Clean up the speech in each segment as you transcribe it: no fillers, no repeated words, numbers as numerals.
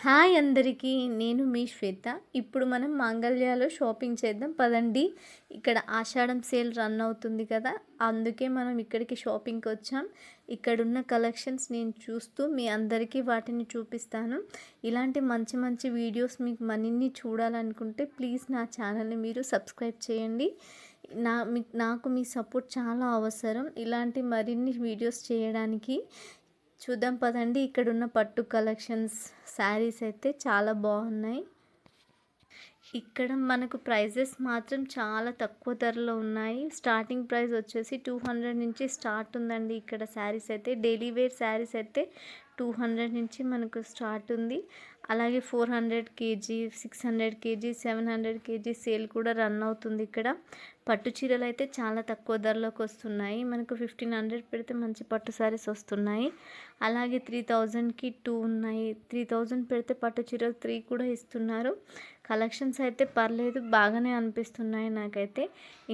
Hi అందరికీ, నేను మీ శ్వేత. ఇప్పుడు మనం మాంగళ్యాలో షాపింగ్ చేద్దాం పదండి. ఇక్కడ ఆషాఢం సేల్ రన్ అవుతుంది కదా, అందుకే మనం ఇక్కడికి షాపింగ్కి వచ్చాం. ఇక్కడున్న కలెక్షన్స్ నేను చూస్తూ మీ అందరికీ వాటిని చూపిస్తాను. ఇలాంటి మంచి మంచి వీడియోస్ మీకు మరిన్ని చూడాలనుకుంటే ప్లీజ్ నా ఛానల్ని మీరు సబ్స్క్రైబ్ చేయండి. నాకు మీ సపోర్ట్ చాలా అవసరం ఇలాంటి మరిన్ని వీడియోస్ చేయడానికి. చూద్దాం పదండి. ఇక్కడున్న పట్టు కలెక్షన్స్ శారీస్ అయితే చాలా బాగున్నాయి. ఇక్కడ మనకు ప్రైజెస్ మాత్రం చాలా తక్కువ ధరలో ఉన్నాయి. స్టార్టింగ్ ప్రైస్ వచ్చేసి 200 నుంచి స్టార్ట్ ఉందండి. ఇక్కడ శారీస్ అయితే డైలీ వేర్ శారీస్ అయితే 200 నుంచి మనకు స్టార్ట్ ఉంది. అలాగే 400 కేజీ, 600 కేజీ, 700 కేజీ సేల్ కూడా రన్ అవుతుంది. ఇక్కడ పట్టు చీరలు అయితే చాలా తక్కువ ధరలోకి వస్తున్నాయి. మనకు 1500 పెడితే మంచి పట్టు శారీస్ వస్తున్నాయి. అలాగే 3000కి 2 ఉన్నాయి. 3000 పెడితే పట్టు చీరలు 3 కూడా ఇస్తున్నారు. కలెక్షన్స్ అయితే పర్లేదు, బాగానే అనిపిస్తున్నాయి నాకైతే.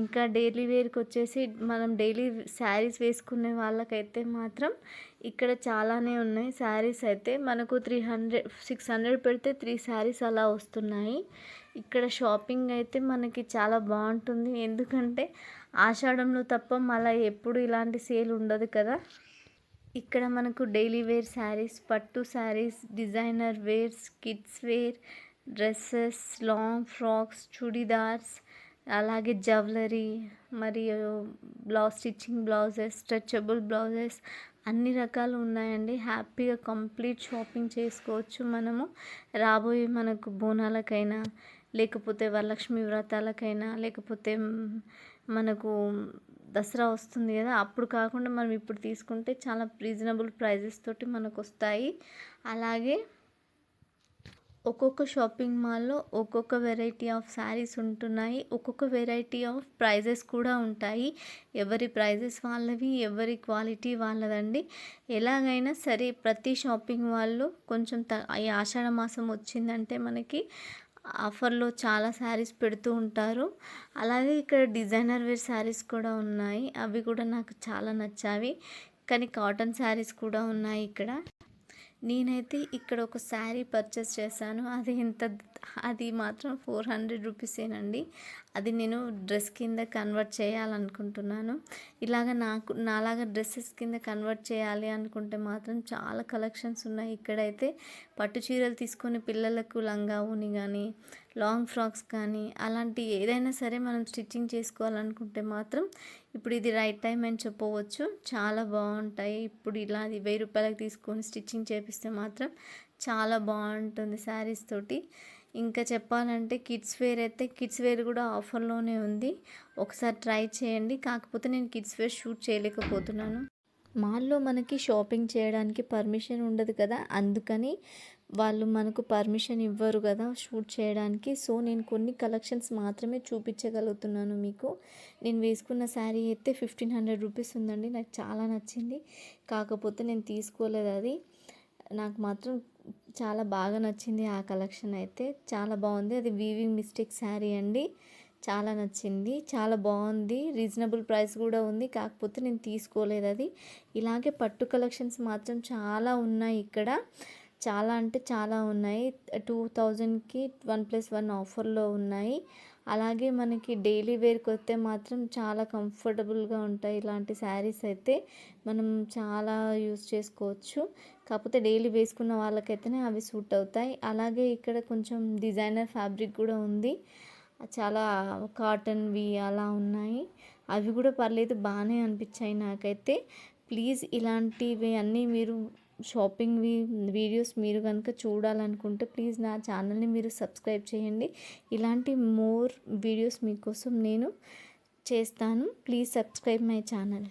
ఇంకా డైలీ వేర్కి వచ్చేసి మనం డైలీ శారీస్ వేసుకునే వాళ్ళకైతే మాత్రం ఇక్కడ చాలానే ఉన్నాయి శారీస్ అయితే. మనకు 600 పెడితే 3 శారీస్ అలా వస్తున్నాయి. ఇక్కడ షాపింగ్ అయితే మనకి చాలా బాగుంటుంది, ఎందుకంటే ఆషాఢంలో తప్ప మళ్ళీ ఎప్పుడు ఇలాంటి సేల్ ఉండదు కదా. ఇక్కడ మనకు డైలీ వేర్ శారీస్, పట్టు saris, designer wears, kids wear, dresses, long frocks, churidars, అలాగే జ్యువెలరీ, మరియు స్టిచ్చింగ్ బ్లౌజెస్, స్ట్రెచబుల్ బ్లౌజెస్ అన్ని రకాలు ఉన్నాయండి. హ్యాపీగా కంప్లీట్ షాపింగ్ చేసుకోవచ్చు మనము. రాబోయే మనకు బోనాలకైనా, లేకపోతే వరలక్ష్మి వ్రతాలకైనా, లేకపోతే మనకు దసరా వస్తుంది కదా, అప్పుడు కాకుండా మనం ఇప్పుడు తీసుకుంటే చాలా రీజనబుల్ ప్రైజెస్ తోటి మనకు వస్తాయి. అలాగే ఒక్కొక్క షాపింగ్ మాల్లో ఒక్కొక్క వెరైటీ ఆఫ్ శారీస్ ఉంటున్నాయి. ఒక్కొక్క వెరైటీ ఆఫ్ ప్రైజెస్ కూడా ఉంటాయి. ఎవరి ప్రైజెస్ వాళ్ళవి, ఎవరి క్వాలిటీ వాళ్ళదండి. ఎలాగైనా సరే ప్రతి షాపింగ్ వాళ్ళు కొంచెం ఈ ఆషాఢ మాసం వచ్చిందంటే మనకి ఆఫర్లో చాలా శారీస్ పెడుతూ ఉంటారు. అలాగే ఇక్కడ డిజైనర్ వేర్ శారీస్ కూడా ఉన్నాయి. అవి కూడా నాకు చాలా నచ్చావి. కానీ కాటన్ శారీస్ కూడా ఉన్నాయి ఇక్కడ. నేనైతే ఇక్కడ ఒక శారీ పర్చేస్ చేశాను. అది మాత్రం 400 రూపీసేనండి. అది నేను డ్రెస్ కింద కన్వర్ట్ చేయాలనుకుంటున్నాను. నాలాగా డ్రెస్సెస్ కింద కన్వర్ట్ చేయాలి అనుకుంటే మాత్రం చాలా కలెక్షన్స్ ఉన్నాయి. ఇక్కడైతే పట్టు చీరలు తీసుకొని పిల్లలకు లంగా ఊని కానీ, లాంగ్ ఫ్రాక్స్ కానీ, అలాంటి ఏదైనా సరే మనం స్టిచ్చింగ్ చేసుకోవాలనుకుంటే మాత్రం ఇప్పుడు ఇది రైట్ టైం అని చెప్పవచ్చు. చాలా బాగుంటాయి. ఇప్పుడు ఇలా 1000 రూపాయలకు తీసుకొని స్టిచ్చింగ్ చేపిస్తే మాత్రం చాలా బాగుంటుంది శారీస్ తోటి. ఇంకా చెప్పాలంటే కిడ్స్ వేర్ కూడా ఆఫర్లోనే ఉంది. ఒకసారి ట్రై చేయండి. కాకపోతే నేను కిడ్స్ వేర్ షూట్ చేయలేకపోతున్నాను. మాల్లో మనకి షాపింగ్ చేయడానికి పర్మిషన్ ఉండదు కదా, అందుకని వాళ్ళు మనకు పర్మిషన్ ఇవ్వరు కదా షూట్ చేయడానికి. సో నేను కొన్ని కలెక్షన్స్ మాత్రమే చూపించగలుగుతున్నాను మీకు. నేను వేసుకున్న శారీ అయితే 1500 రూపీస్ ఉందండి. నాకు చాలా నచ్చింది. కాకపోతే నేను తీసుకోలేదు. అది నాకు మాత్రం చాలా బాగా నచ్చింది. ఆ కలెక్షన్ అయితే చాలా బాగుంది. అది వీవింగ్ మిస్టేక్ శారీ అండి. చాలా నచ్చింది, చాలా బాగుంది. రీజనబుల్ ప్రైస్ కూడా ఉంది. కాకపోతే నేను తీసుకోలేదు అది. ఇలాగే పట్టు కలెక్షన్స్ మాత్రం చాలా ఉన్నాయి ఇక్కడ. చాలా అంటే చాలా ఉన్నాయి. 2000కి 1+1 ఆఫర్లో ఉన్నాయి. అలాగే మనకి డైలీ వేర్కి వస్తే మాత్రం చాలా కంఫర్టబుల్గా ఉంటాయి. ఇలాంటి శారీస్ అయితే మనం చాలా యూస్ చేసుకోవచ్చు. కాకపోతే డైలీ వేసుకున్న వాళ్ళకైతేనే అవి సూట్ అవుతాయి. అలాగే ఇక్కడ కొంచెం డిజైనర్ ఫ్యాబ్రిక్ కూడా ఉంది. చాలా కాటన్వి అలా ఉన్నాయి. అవి కూడా పర్లేదు, బాగానే అనిపించాయి నాకైతే. ప్లీజ్ ఇలాంటివి అన్నీ మీరు షాపింగ్ వీడియోస్ మీరు కనుక చూడాలనుకుంటే ప్లీజ్ నా ఛానల్ని మీరు సబ్స్క్రైబ్ చేయండి. ఇలాంటి మోర్ వీడియోస్ మీకోసం నేను చేస్తాను. Please subscribe my channel.